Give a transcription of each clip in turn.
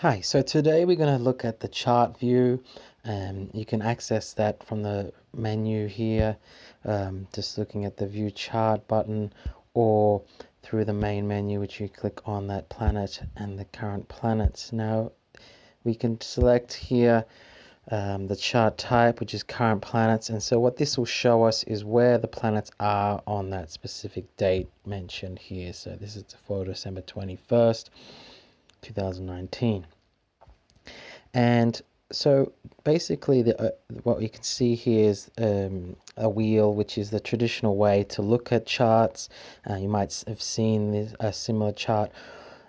Hi, so today we're going to look at the chart view. You can access that from the menu here, just looking at the view chart button, or through the main menu, which you click on that planet and the current planets. Now we can select here the chart type, which is current planets, and so what this will show us is where the planets are on that specific date mentioned here. So this is for December 21st, 2019. And so basically what you can see here is a wheel, which is the traditional way to look at charts. You might have seen a similar chart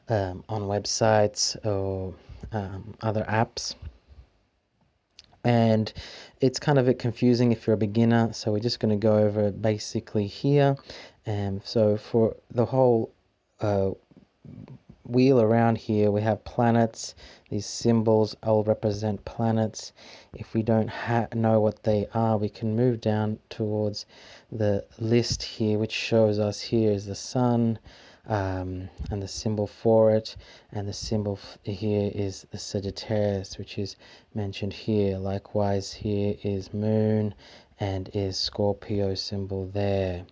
on websites or other apps. And it's kind of a bit confusing if you're a beginner, so we're just going to go over it basically here. And so for the whole wheel around here, we have planets. These symbols all represent planets. If we don't know what they are, we can move down towards the list here, which shows us here is the sun, and the symbol for it, and the symbol here is the Sagittarius, which is mentioned here. Likewise, here is moon and is Scorpio symbol there.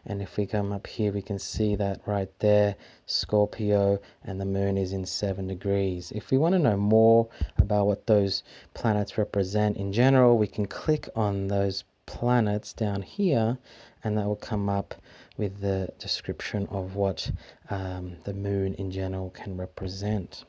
And if we come up here, we can see that right there, Scorpio, and the moon is in 7 degrees. If we want to know more about what those planets represent in general, we can click on those planets down here, and that will come up with the description of what the moon in general can represent.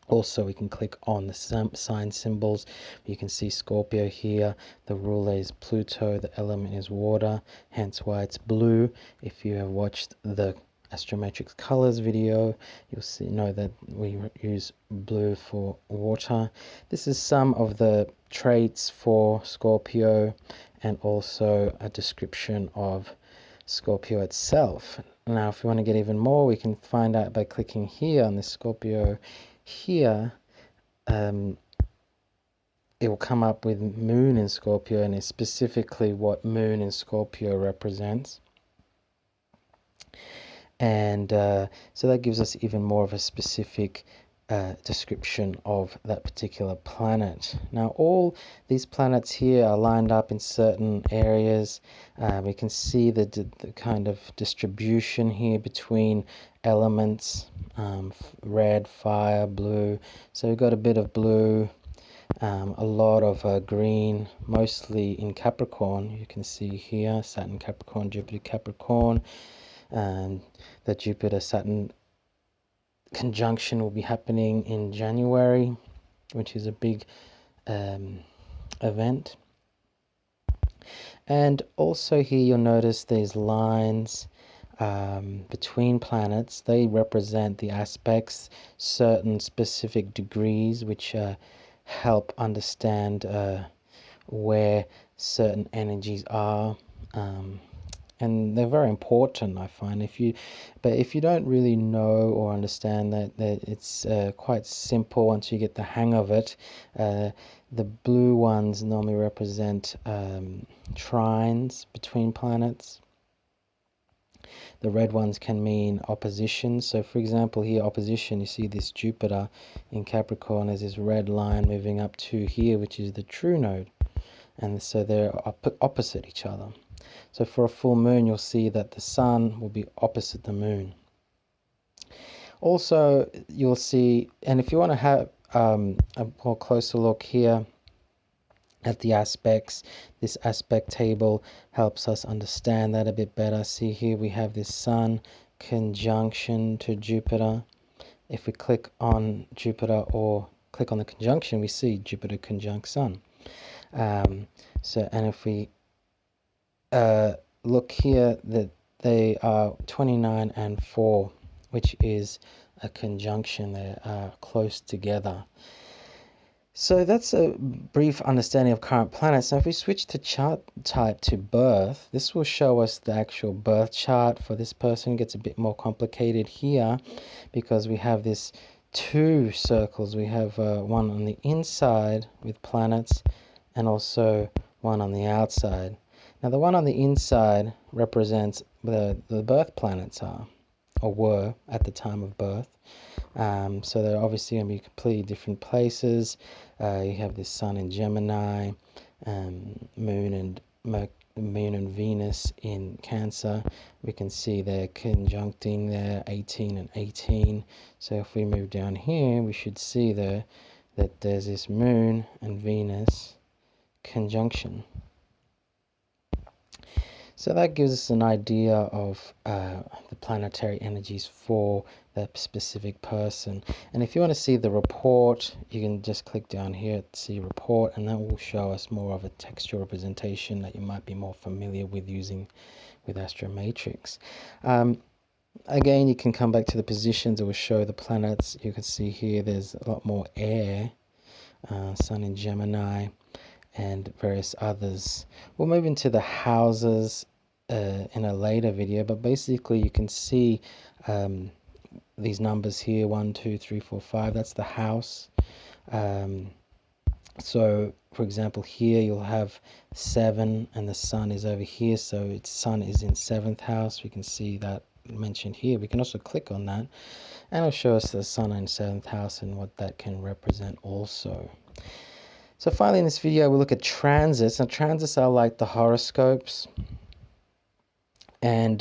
Also, we can click on the sign symbols. You can see Scorpio here. The ruler is Pluto. The element is water, hence why it's blue. If you have watched the Astrometric Colors video, you'll know that we use blue for water. This is some of the traits for Scorpio, and also a description of Scorpio itself. Now, if we want to get even more, we can find out by clicking here on the Scorpio here. It will come up with moon in Scorpio, and it's specifically what moon in Scorpio represents. And so that gives us even more of a specific description of that particular planet. Now, all these planets here are lined up in certain areas. We can see the kind of distribution here between elements, red, fire, blue. So we've got a bit of blue, a lot of green, mostly in Capricorn. You can see here Saturn Capricorn, Jupiter Capricorn, and the Jupiter-Saturn conjunction will be happening in January, which is a big event. And also here you'll notice these lines between planets. They represent the aspects, certain specific degrees, which help understand where certain energies are. And they're very important, I find. But if you don't really know or understand that it's quite simple once you get the hang of it. The blue ones normally represent trines between planets. The red ones can mean opposition. So for example here, opposition, you see this Jupiter in Capricorn as this red line moving up to here, which is the true node. And so they're opposite each other. So for a full moon, you'll see that the sun will be opposite the moon. Also, you'll see, and if you want to have a more closer look here at the aspects, this aspect table helps us understand that a bit better. See here we have this sun conjunction to Jupiter. If we click on Jupiter or click on the conjunction, we see Jupiter conjunct sun. And if we look here, that they are 29 and 4, which is a conjunction. They are close together. So that's a brief understanding of current planets. Now if we switch to chart type to birth, this will show us the actual birth chart for this person. It gets a bit more complicated here because we have this 2 circles. We have one on the inside with planets and also one on the outside. Now the one on the inside represents the birth planets are, or were at the time of birth. So they're obviously going to be completely different places. You have the Sun in Gemini, Moon and Venus in Cancer. We can see they're conjuncting there, 18 and 18. So if we move down here, we should see there that there's this Moon and Venus conjunction. So that gives us an idea of the planetary energies for that specific person. And if you want to see the report, you can just click down here to see report, and that will show us more of a textual representation that you might be more familiar with using with Astromatrix. Again, you can come back to the positions. It will show the planets. You can see here there's a lot more air, Sun in Gemini, and various others. We'll move into the houses in a later video, but basically you can see these numbers here, 1 2 3 4 5. That's the house. So for example, here you'll have 7 and the Sun is over here, so its Sun is in 7th house. We can see that mentioned here. We can also click on that and it'll show us the Sun in 7th house and what that can represent also. So finally in this video we'll look at transits. Now transits are like the horoscopes, and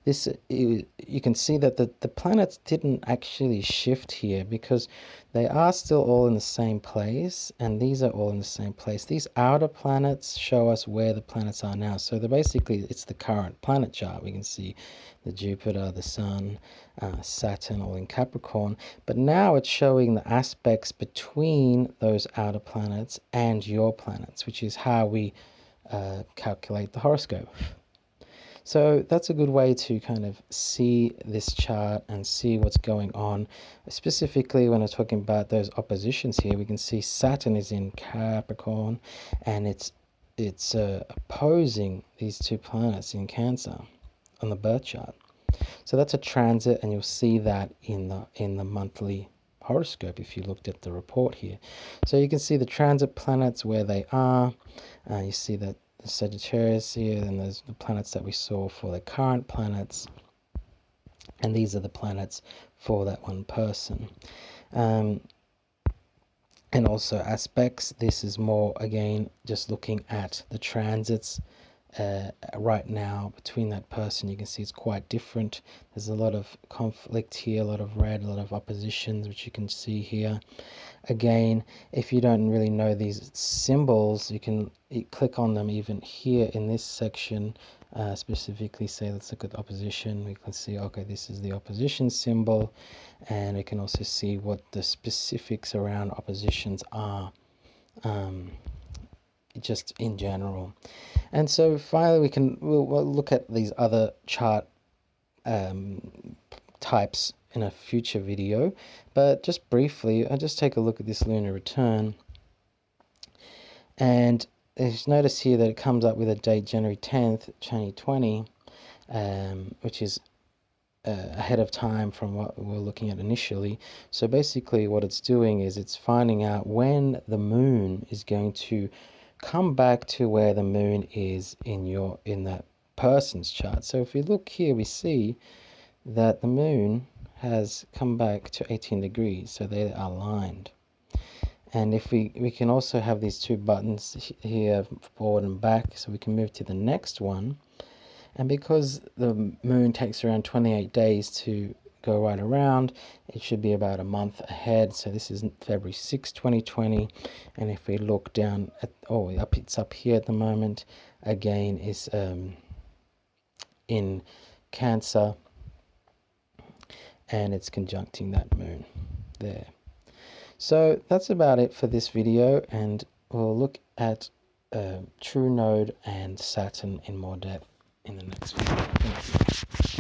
this you can see that the planets didn't actually shift here because they are still all in the same place, and these are all in the same place. These outer planets show us where the planets are now. So basically it's the current planet chart. We can see the Jupiter, the Sun, Saturn all in Capricorn, but now it's showing the aspects between those outer planets and your planets, which is how we calculate the horoscope. So that's a good way to kind of see this chart and see what's going on. Specifically when I'm talking about those oppositions here, we can see Saturn is in Capricorn and it's opposing these two planets in Cancer on the birth chart. So that's a transit, and you'll see that in the monthly horoscope if you looked at the report here. So you can see the transit planets where they are. You see that the Sagittarius here, and there's the planets that we saw for the current planets, and these are the planets for that one person. And also aspects. This is more again just looking at the transits right now between that person. You can see it's quite different. There's a lot of conflict here, a lot of red, a lot of oppositions, which you can see here. Again, if you don't really know these symbols, you can click on them even here in this section, specifically say let's look at opposition. We can see, okay, this is the opposition symbol, and we can also see what the specifics around oppositions are, just in general. And so finally we'll look at these other chart types in a future video, but just briefly I'll just take a look at this lunar return, and just notice here that it comes up with a date January 10th 2020, which is ahead of time from what we were looking at initially. So basically what it's doing is it's finding out when the moon is going to come back to where the moon is in that person's chart. So if we look here, we see that the moon has come back to 18 degrees, so they are aligned. And if we can also have these two buttons here, forward and back, so we can move to the next one. And because the moon takes around 28 days to go right around, it should be about a month ahead. So this is February 6, 2020. And if we look down at, it's up here at the moment, again is in Cancer, and it's conjuncting that moon there. So that's about it for this video, and we'll look at True Node and Saturn in more depth in the next video. Thank you.